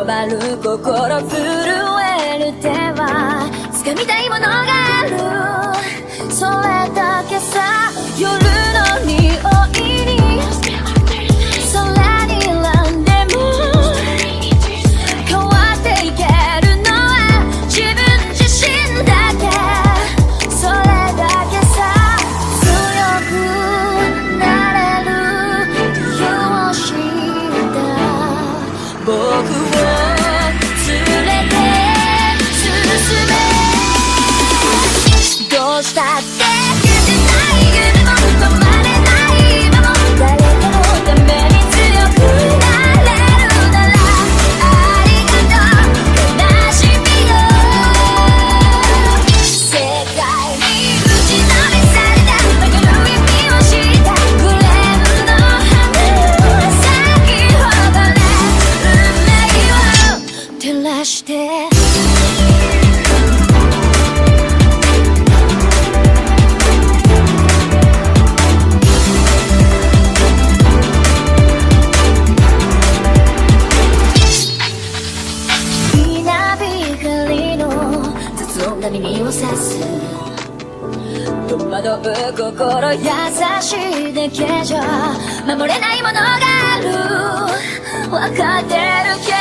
回る心震える手は掴みたいものがある、それだけさ。夜の匂いに空に選んでも変わっていけるのは自分自身だけ、それだけさ。強くなれる理由を知った僕を連れて進め、どうしたって夢も止まれない今も誰かのために強くなれるならありがとう悲しみよ。世界に打ちのめされた曲の意味を知ったグレープの花咲き誇れ運命を照らして。耳を刺す戸惑う心優しいだけじゃ守れないものがある、分かってるけど